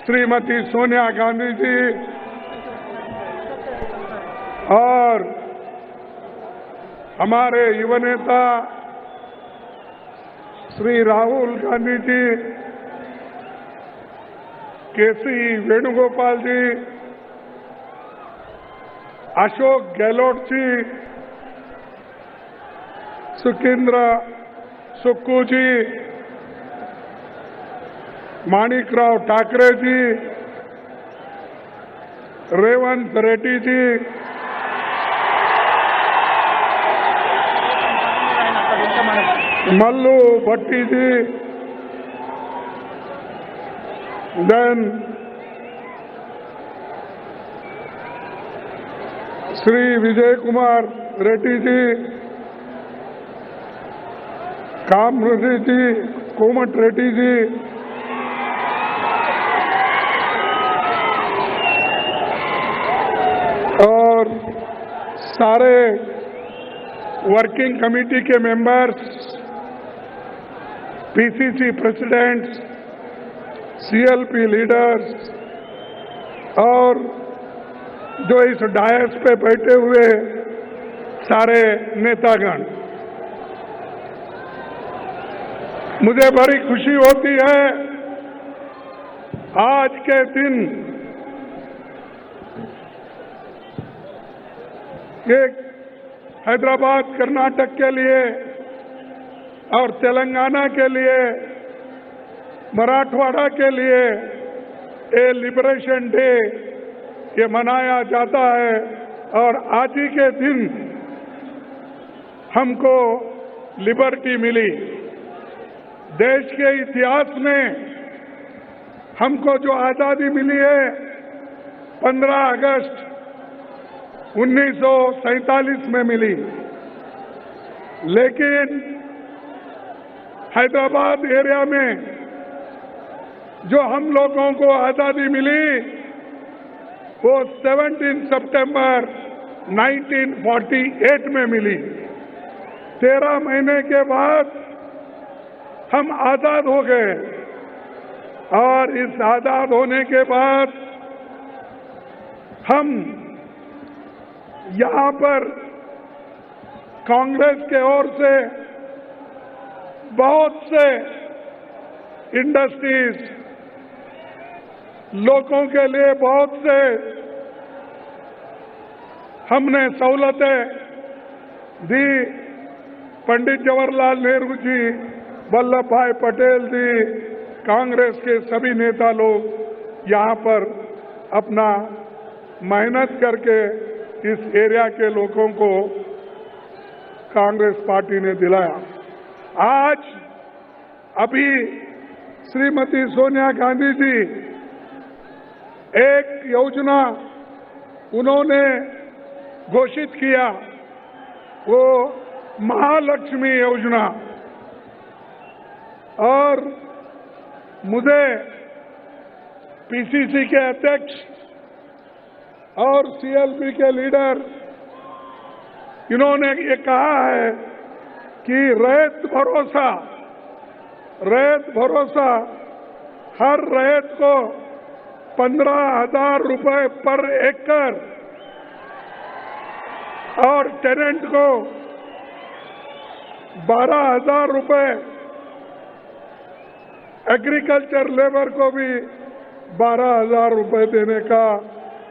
श्रीमती सोनिया गांधी जी और हमारे युवा नेता श्री राहुल गांधी जी, केसी वेणुगोपाल जी, अशोक गहलोत जी, सुखिंद्र सुक्कू जी, माणिकराव ठाकरे जी, रेवंत रेड्डी जी, मल्लू भट्टी जी, देन श्री विजय कुमार रेड्डी जी, कामरेड्डी जी, कोमट रेड्डी जी, और सारे वर्किंग कमेटी के members, PCC presidents, CLP leaders और जो इस डायस पे बैठे हुए सारे नेतागण, मुझे बड़ी खुशी होती है आज के दिन एक हैदराबाद कर्नाटक के लिए और तेलंगाना के लिए, मराठवाड़ा के लिए ये लिबरेशन डे ये मनाया जाता है। और आज ही के दिन हमको लिबर्टी मिली। देश के इतिहास में हमको जो आज़ादी मिली है 15 अगस्त 1947 में मिली, लेकिन हैदराबाद एरिया में जो हम लोगों को आज़ादी मिली वो 17 सितंबर 1948 में मिली। 13 महीने के बाद हम आज़ाद हो गए और इस आज़ाद होने के बाद हम यहाँ पर कांग्रेस के ओर से बहुत से इंडस्ट्रीज, लोगों के लिए बहुत से हमने सहूलतें दी। पंडित जवाहरलाल नेहरू जी, वल्लभ भाई पटेल जी, कांग्रेस के सभी नेता लोग यहाँ पर अपना मेहनत करके इस एरिया के लोगों को कांग्रेस पार्टी ने दिलाया। आज अभी श्रीमती सोनिया गांधी जी एक योजना उन्होंने घोषित किया, वो महालक्ष्मी योजना, और मुझे पीसीसी के अध्यक्ष और सीएलपी के लीडर इन्होंने ये कहा है कि रैयत भरोसा हर रैयत को 15,000 रुपए पर एकड़ और टेनेंट को 12,000 रुपए, एग्रीकल्चर लेबर को भी 12,000 रुपए देने का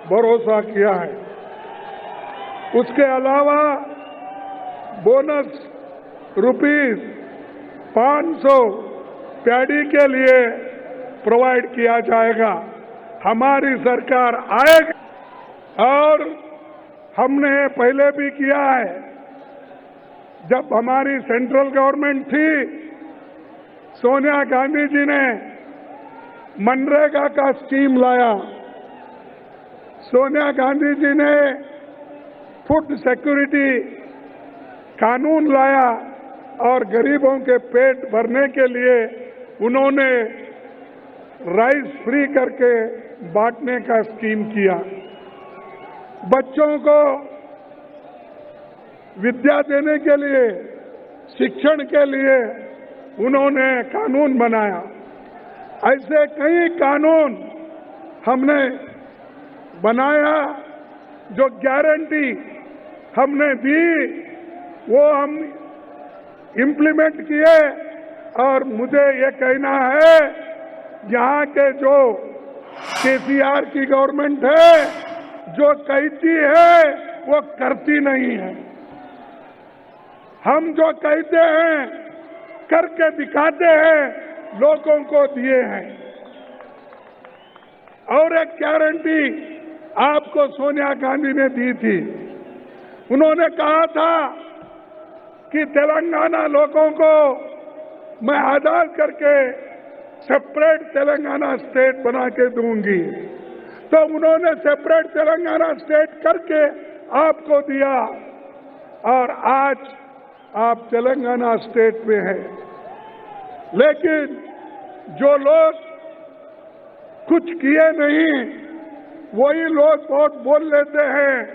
भरोसा किया है। उसके अलावा बोनस रुपीस 500 पैडी के लिए प्रोवाइड किया जाएगा। हमारी सरकार आएगी और हमने पहले भी किया है। जब हमारी सेंट्रल गवर्नमेंट थी, सोनिया गांधी जी ने मनरेगा का स्कीम लाया। सोनिया गांधी जी ने फूड सिक्योरिटी कानून लाया और गरीबों के पेट भरने के लिए उन्होंने राइस फ्री करके बांटने का स्कीम किया। बच्चों को विद्या देने के लिए, शिक्षण के लिए उन्होंने कानून बनाया। ऐसे कई कानून हमने बनाया, जो गारंटी हमने दी वो हम इम्प्लीमेंट किए। और मुझे ये कहना है, यहाँ के जो केसीआर की गवर्नमेंट है, जो कहती है वो करती नहीं है। हम जो कहते हैं करके दिखाते हैं, लोगों को दिए हैं। और एक गारंटी आपको सोनिया गांधी ने दी थी। उन्होंने कहा था कि तेलंगाना लोगों को मैं आजाद करके सेपरेट तेलंगाना स्टेट बना के दूंगी। तो उन्होंने सेपरेट तेलंगाना स्टेट करके आपको दिया, और आज आप तेलंगाना स्टेट में हैं। लेकिन जो लोग कुछ किए नहीं, वही लोग बहुत बोल लेते हैं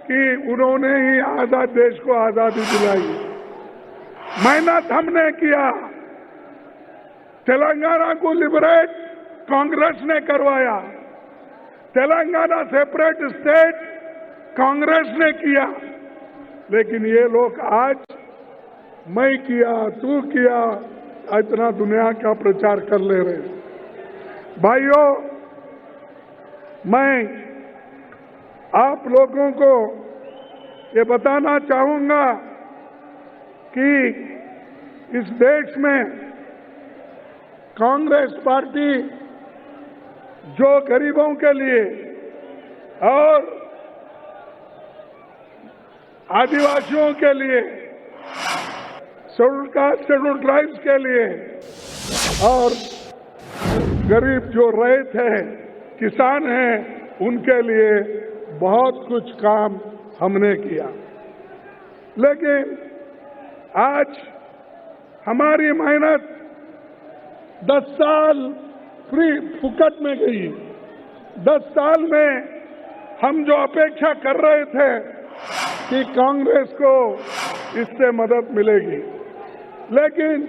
कि उन्होंने ही आजाद देश को आजादी दिलाई। मेहनत हमने किया। तेलंगाना को लिबरेट कांग्रेस ने करवाया। तेलंगाना सेपरेट स्टेट कांग्रेस ने किया। लेकिन ये लोग आज मैं किया, तू किया, इतना दुनिया का प्रचार कर ले रहे। भाइयों, मैं आप लोगों को ये बताना चाहूंगा कि इस देश में कांग्रेस पार्टी जो गरीबों के लिए और आदिवासियों के लिए, शेड्यूल कास्ट, शेड्यूल ट्राइब्स के लिए और गरीब जो रैयत है, किसान हैं, उनके लिए बहुत कुछ काम हमने किया। लेकिन आज हमारी मेहनत 10 साल फ्री फुकट में गई। 10 साल में हम जो अपेक्षा कर रहे थे कि कांग्रेस को इससे मदद मिलेगी, लेकिन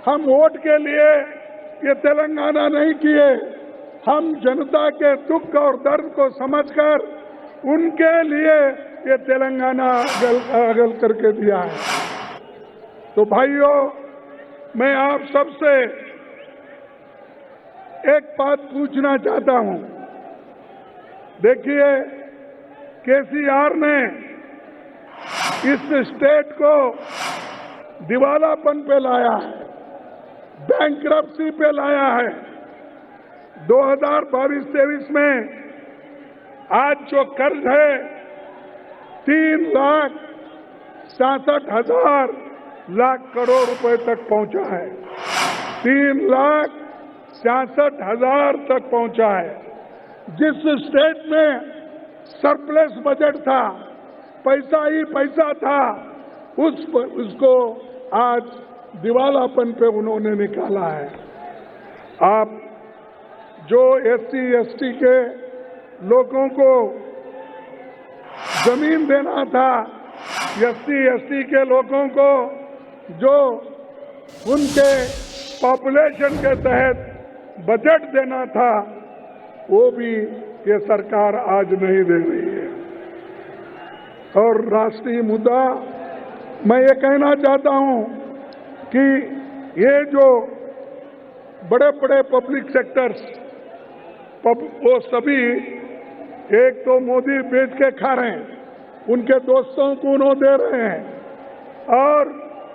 हम वोट के लिए ये तेलंगाना नहीं किए। हम जनता के दुख और दर्द को समझकर उनके लिए ये तेलंगाना अगल करके दिया है। तो भाइयों, मैं आप सबसे एक बात पूछना चाहता हूं। देखिए, केसीआर ने इस स्टेट को दिवालापन पे लाया है, बैंकरप्सी पे लाया है। 2022-23 में आज जो कर्ज है 3,67,000 लाख करोड़ रुपए तक पहुंचा है। 3,66,000 तक पहुंचा है। जिस स्टेट में सरप्लस बजट था, पैसा ही पैसा था, उसको आज दिवालापन पे उन्होंने निकाला है। आप जो SC/ST के लोगों को जमीन देना था, SC/ST के लोगों को जो उनके पॉपुलेशन के तहत बजट देना था, वो भी ये सरकार आज नहीं दे रही है। और राष्ट्रीय मुद्दा मैं ये कहना चाहता हूं कि ये जो बड़े बड़े पब्लिक सेक्टर्स, वो सभी एक तो मोदी बेच के खा रहे हैं, उनके दोस्तों को उन्होंने दे रहे हैं और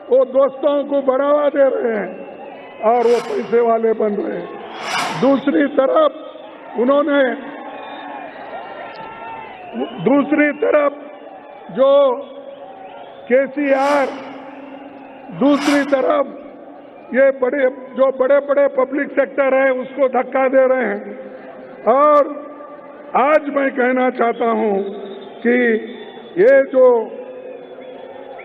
वो दोस्तों को बढ़ावा दे रहे हैं और वो पैसे वाले बन रहे हैं। दूसरी तरफ जो केसीआर, दूसरी तरफ ये बड़े बड़े पब्लिक सेक्टर है, उसको धक्का दे रहे हैं। और आज मैं कहना चाहता हूं कि ये जो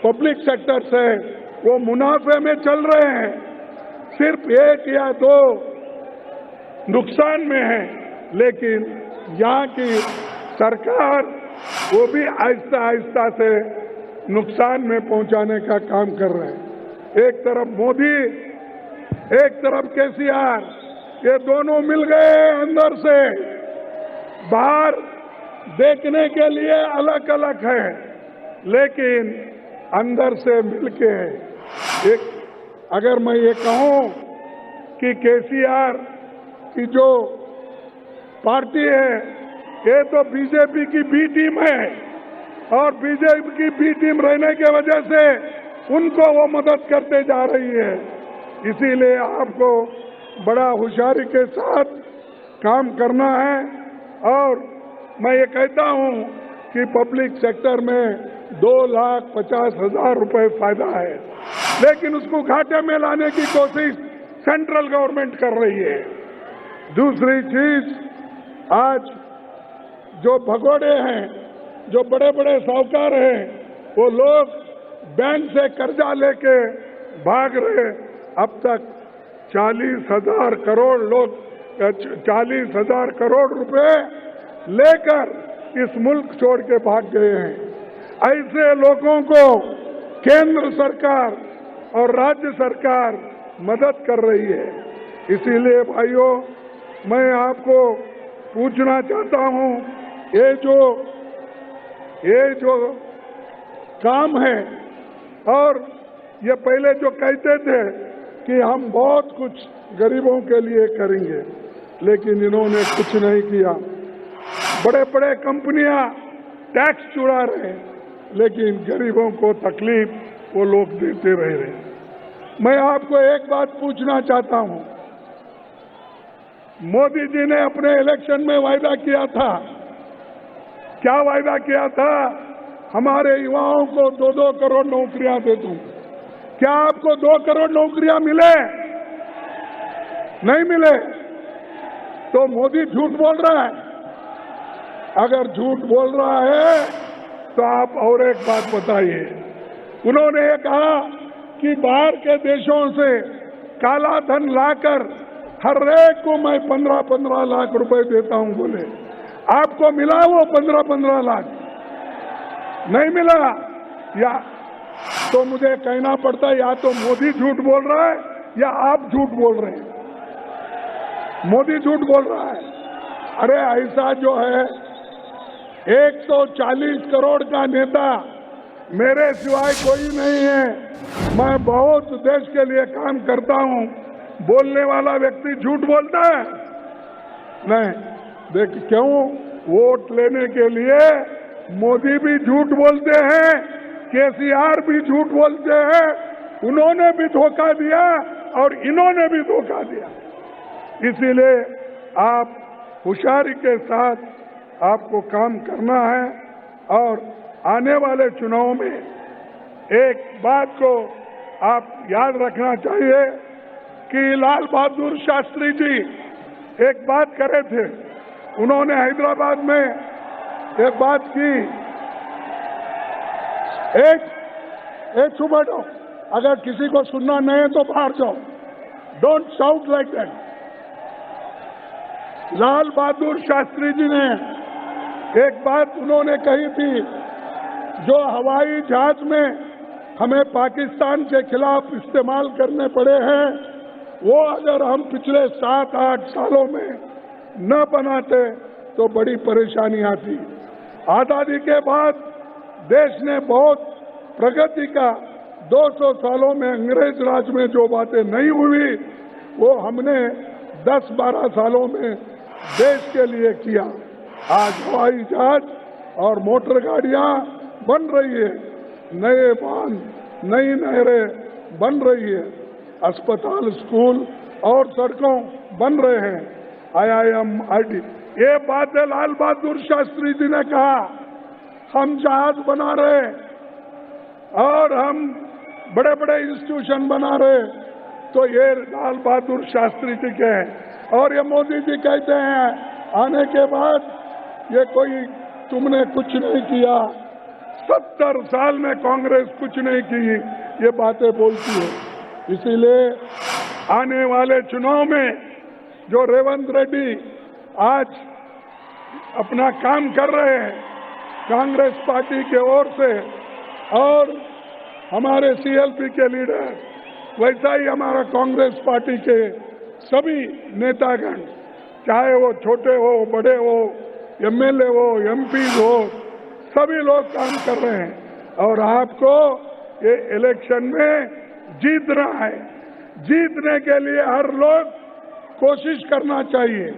पब्लिक सेक्टर्स है वो मुनाफे में चल रहे हैं, सिर्फ 1 या 2 नुकसान में है। लेकिन यहाँ की सरकार वो भी आहिस्ता आहिस्ता से नुकसान में पहुंचाने का काम कर रहे हैं। एक तरफ मोदी, एक तरफ केसीआर, ये दोनों मिल गए अंदर से बाहर देखने के लिए अलग अलग है, लेकिन अंदर से मिलके है। एक अगर मैं ये कहूं कि केसीआर की जो पार्टी है ये तो बीजेपी की बी टीम है, और बीजेपी की बी टीम रहने की वजह से उनको वो मदद करते जा रही है। इसीलिए आपको बड़ा होशियारी के साथ काम करना है। और मैं ये कहता हूं कि पब्लिक सेक्टर में 2,50,000 रुपए फायदा है, लेकिन उसको घाटे में लाने की कोशिश सेंट्रल गवर्नमेंट कर रही है। दूसरी चीज, आज जो भगोड़े हैं, जो बड़े बड़े साहूकार हैं, वो लोग बैंक से कर्जा लेके भाग रहे। अब तक 40,000 करोड़ लोग 40,000 करोड़ रुपए लेकर इस मुल्क छोड़ के भाग गए हैं। ऐसे लोगों को केंद्र सरकार और राज्य सरकार मदद कर रही है। इसीलिए भाइयों, मैं आपको पूछना चाहता हूं, ये जो काम है, और ये पहले जो कहते थे कि हम बहुत कुछ गरीबों के लिए करेंगे, लेकिन इन्होंने कुछ नहीं किया। बड़े बड़े कंपनियां टैक्स चुरा रहे हैं, लेकिन गरीबों को तकलीफ वो लोग देते रह रहे हैं। मैं आपको एक बात पूछना चाहता हूं, मोदी जी ने अपने इलेक्शन में वायदा किया था, क्या वायदा किया था? हमारे युवाओं को 2-2 करोड़ नौकरियां दे दूं। क्या आपको 2 करोड़ नौकरियां मिले? नहीं मिले। तो मोदी झूठ बोल रहा है। अगर झूठ बोल रहा है तो आप और एक बात बताइए। उन्होंने ये कहा कि बाहर के देशों से काला धन लाकर हर एक को मैं 15-15 लाख रुपए देता हूं बोले। आपको मिला वो 15-15 लाख? नहीं मिला। या तो मुझे कहना पड़ता है, या तो मोदी झूठ बोल रहा है या आप झूठ बोल रहे हैं। मोदी झूठ बोल रहा है। अरे ऐसा जो है 140 करोड़ का नेता मेरे सिवाय कोई नहीं है। मैं बहुत देश के लिए काम करता हूं। बोलने वाला व्यक्ति झूठ बोलता है? नहीं। देख क्यों? वोट लेने के लिए मोदी भी झूठ बोलते हैं, केसीआर भी झूठ बोलते हैं। उन्होंने भी धोखा दिया और इन्होंने भी धोखा दिया। इसीलिए आप होशियारी के साथ आपको काम करना है। और आने वाले चुनाव में एक बात को आप याद रखना चाहिए कि लाल बहादुर शास्त्री जी एक बात करे थे। उन्होंने हैदराबाद में एक बात की, एक चुप बैठो, अगर किसी को सुनना नहीं है तो बाहर जाओ। Don't shout like that. Lal Bahadur Shastri ji ने एक बात उन्होंने कही थी, जो हवाई जहाज में हमें पाकिस्तान के खिलाफ इस्तेमाल करने पड़े हैं, वो अगर हम पिछले 7-8 सालों में न बनाते तो बड़ी परेशानी आती। आजादी के बाद देश ने बहुत प्रगति का 200 सालों में अंग्रेज राज में जो बातें नहीं हुई वो हमने 10-12 सालों में देश के लिए किया। आज हवाई जहाज और मोटर गाड़ियां बन रही है, नए बांध, नई नहरें बन रही है, अस्पताल, स्कूल और सड़कों बन रहे हैं, IIM, IT। ये बातें लाल बहादुर शास्त्री जी ने कहा। हम जहाज बना रहे और हम बड़े बड़े इंस्टीट्यूशन बना रहे, तो ये लाल बहादुर शास्त्री जी के हैं। और ये मोदी जी कहते हैं आने के बाद ये कोई तुमने कुछ नहीं किया, 70 साल में कांग्रेस कुछ नहीं की, ये बातें बोलती है। इसीलिए आने वाले चुनाव में जो रेवंत रेड्डी आज अपना काम कर रहे हैं कांग्रेस पार्टी के ओर से, और हमारे CLP के लीडर, वैसा ही हमारा कांग्रेस पार्टी के सभी नेतागण, चाहे वो छोटे हो बड़े हो एमएलए हो, एमपी हो, सभी लोग काम कर रहे हैं और आपको ये इलेक्शन में जीतना है। जीतने के लिए हर लोग कोशिश करना चाहिए।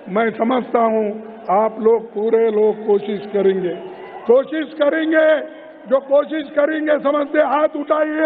मैं समझता हूं आप लोग पूरे लोग कोशिश करेंगे। जो कोशिश करेंगे समझते हाथ उठाइए।